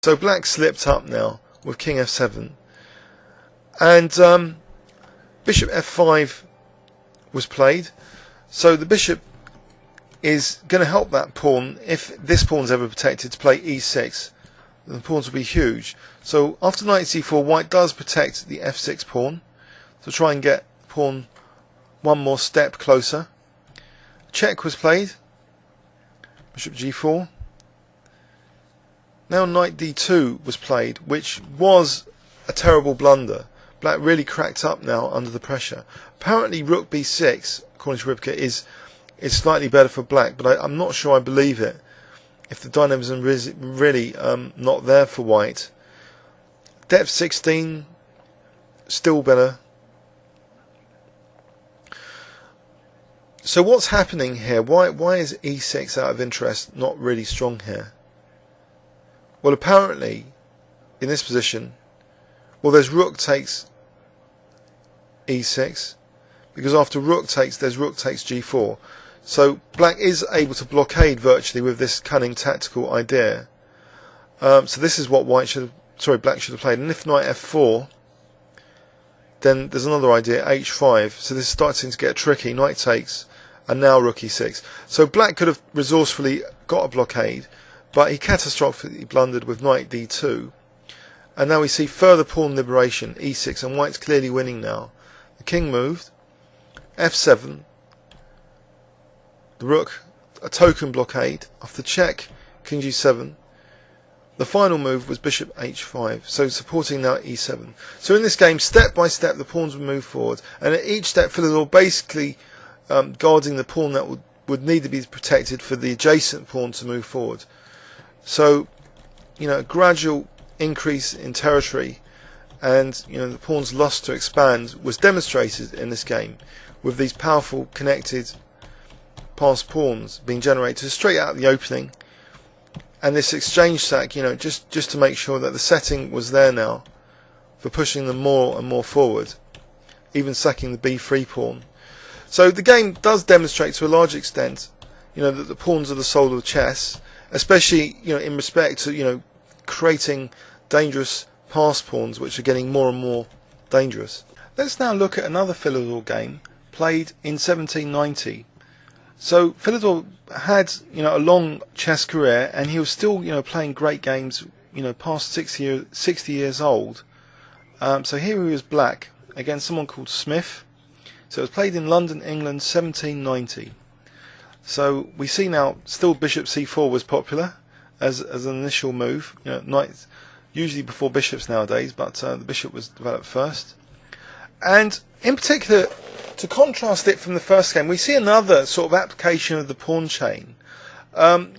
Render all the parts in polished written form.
So black slipped up now with king f7, and bishop f5 was played. So the bishop is going to help that pawn. If this pawn's ever protected, to play e6, the pawns will be huge. So after knight c4, white does protect the f6 pawn to try and get the pawn one more step closer. Check was played, bishop g4. Now knight d2 was played, which was a terrible blunder. Black really cracked up now under the pressure. Apparently rook b6, according to Ribka, is slightly better for black, but I'm not sure I believe it. If the dynamism is really not there for white. Depth 16, still better. So what's happening here? Why is e6 out of interest not really strong here? Well, apparently, in this position, well, there's rook takes e6, because after rook takes, there's rook takes g4. So black is able to blockade virtually with this cunning tactical idea. So this is what black should have played. And if knight f4, then there's another idea, h5. So this is starting to get tricky. Knight takes, and now rook e6. So black could have resourcefully got a blockade, but he catastrophically blundered with knight d2. And now we see further pawn liberation, e6, and white's clearly winning now. The king moved, f7, the rook, a token blockade. After check, king g7. The final move was bishop h5, so supporting now e7. So in this game, step by step, the pawns would move forward, and at each step, Philidor basically guarding the pawn that would need to be protected for the adjacent pawn to move forward. So, a gradual increase in territory, and the pawn's lust to expand was demonstrated in this game with these powerful connected passed pawns being generated straight out of the opening, and this exchange sack, just to make sure that the setting was there now for pushing them more and more forward, even sacking the b3 pawn. So the game does demonstrate to a large extent, that the pawns are the soul of the chess, especially in respect to creating dangerous pass pawns, which are getting more and more dangerous. Let's now look at another Philidor game played in 1790. So Philidor had a long chess career, and he was still playing great games past 60 years old. So here he was black against someone called Smith. So it was played in London, England, 1790. So we see now still bishop c4 was popular as an initial move. Knight usually before bishops nowadays, but the bishop was developed first. And in particular, to contrast it from the first game, we see another sort of application of the pawn chain,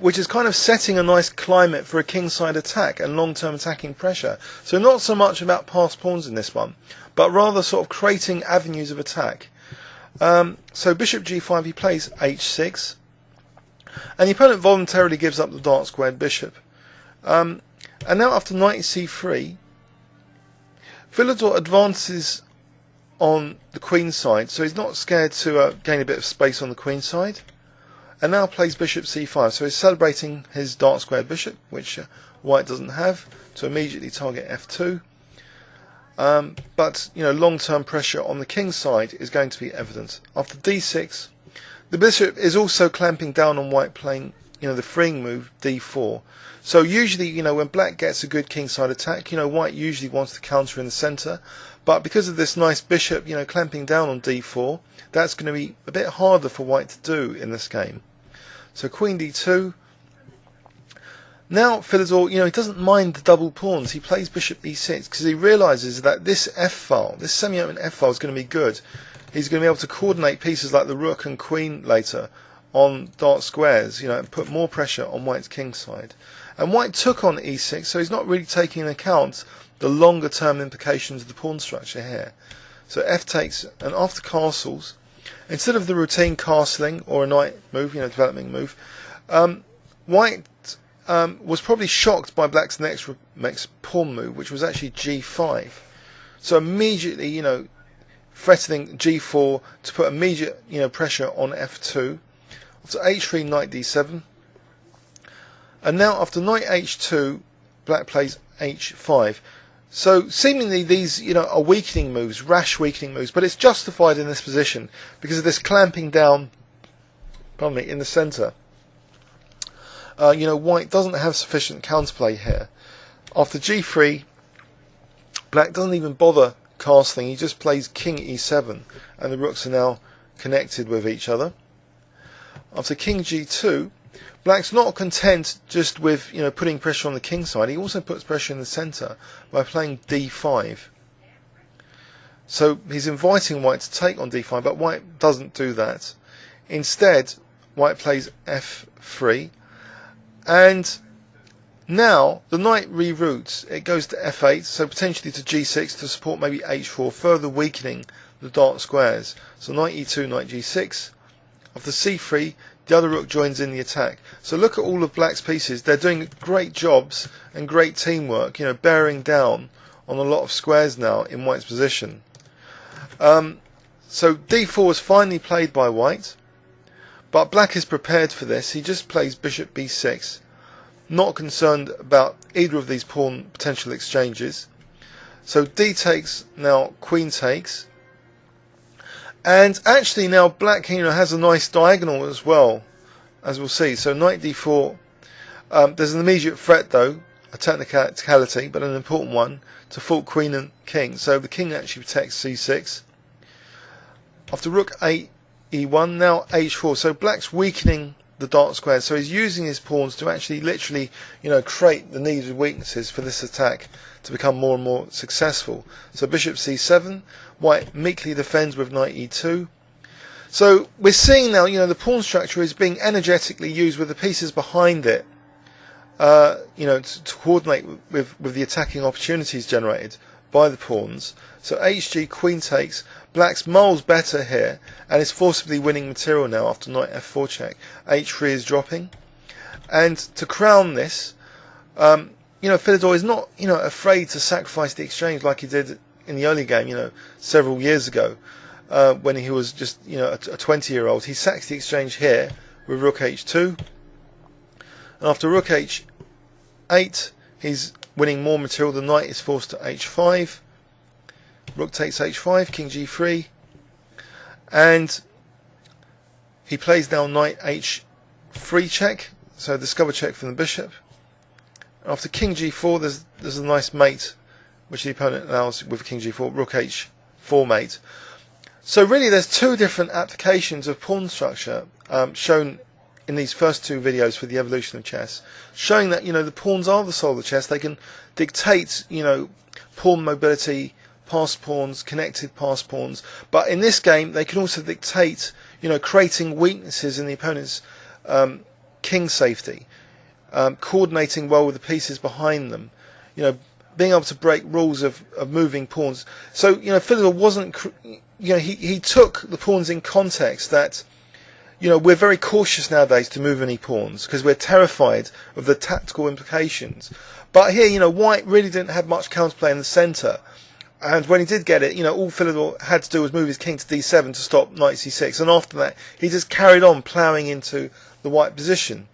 which is kind of setting a nice climate for a kingside attack and long-term attacking pressure. So not so much about passed pawns in this one, but rather sort of creating avenues of attack. So bishop g5, he plays h6, and the opponent voluntarily gives up the dark squared bishop. And now after knight c3, Philidor advances on the queen side, so he's not scared to gain a bit of space on the queen side, and now plays bishop c5. So he's celebrating his dark squared bishop, which white doesn't have, to immediately target f2. But long-term pressure on the king side is going to be evident. After d6, the bishop is also clamping down on white, playing the freeing move d4. So usually, when black gets a good kingside attack, white usually wants to counter in the centre. But because of this nice bishop, clamping down on d4, that's going to be a bit harder for white to do in this game. So queen d2. Now Philidor, he doesn't mind the double pawns. He plays bishop e6 because he realises that this f-file, this semi-open f-file, is going to be good. He's going to be able to coordinate pieces like the rook and queen later on dark squares, and put more pressure on white's king side. And white took on e6, so he's not really taking into account the longer term implications of the pawn structure here. So f takes, and after castles, instead of the routine castling or a knight move, developing move, white was probably shocked by black's next pawn move, which was actually g5. So immediately, threatening g4 to put immediate, pressure on f2. After h3, knight d7. And now after knight h2, black plays h5. So seemingly these, are weakening moves, rash weakening moves, but it's justified in this position because of this clamping down, pardon me, in the centre. White doesn't have sufficient counterplay here. After g3, black doesn't even bother castling, he just plays king e7, and the rooks are now connected with each other. After king g2, black's not content just with putting pressure on the king side, he also puts pressure in the centre by playing d5. So he's inviting white to take on d5, but white doesn't do that. Instead, white plays f3, and now the knight reroutes. It goes to f8, so potentially to g6 to support maybe h4, further weakening the dark squares. So knight e2, knight g6. After c3, the other rook joins in the attack. So look at all of black's pieces. They're doing great jobs and great teamwork, bearing down on a lot of squares now in white's position. So d4 is finally played by white, but black is prepared for this. He just plays bishop b6, not concerned about either of these pawn potential exchanges. So d takes, now queen takes. And actually now black has a nice diagonal as well, as we'll see. So knight d4, there's an immediate threat though, a technicality, but an important one, to fault queen and king. So the king actually protects c6. After rook 8 e1, now h4. So black's weakening the dark squares. So he's using his pawns to actually literally, create the needed weaknesses for this attack to become more and more successful. So bishop c7, white meekly defends with knight e2. So we're seeing now, the pawn structure is being energetically used with the pieces behind it, to coordinate with the attacking opportunities generated by the pawns. So hg, queen takes, black's miles better here and is forcibly winning material now after knight f4 check. h3 is dropping, and to crown this, Philidor is not afraid to sacrifice the exchange like he did in the early game, several years ago, when he was just a 20-year-old. He sacks the exchange here with rook h2, and after rook h8 he's winning more material. The knight is forced to h5, rook takes h5, king g3, and he plays now knight h3 check, so discover check from the bishop. After king g4, there's a nice mate which the opponent allows with king g4, rook h4 mate. So really there's two different applications of pawn structure shown in these first two videos for the evolution of chess, showing that the pawns are the soul of the chess. They can dictate pawn mobility, passed pawns, connected passed pawns, but in this game they can also dictate creating weaknesses in the opponent's king safety, coordinating well with the pieces behind them, being able to break rules of moving pawns. So Philidor wasn't, he took the pawns in context that we're very cautious nowadays to move any pawns because we're terrified of the tactical implications. But here, white really didn't have much counterplay in the centre, and when he did get it, all Philidor had to do was move his king to d7 to stop knight c6, and after that he just carried on ploughing into the white position.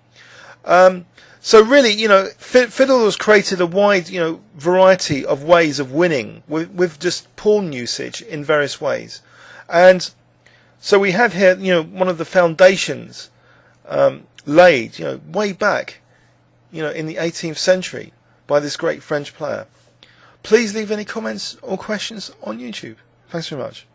So really, Philidor's created a wide, variety of ways of winning with just pawn usage in various ways. And so we have here, one of the foundations laid, way back, in the 18th century by this great French player. Please leave any comments or questions on YouTube. Thanks very much.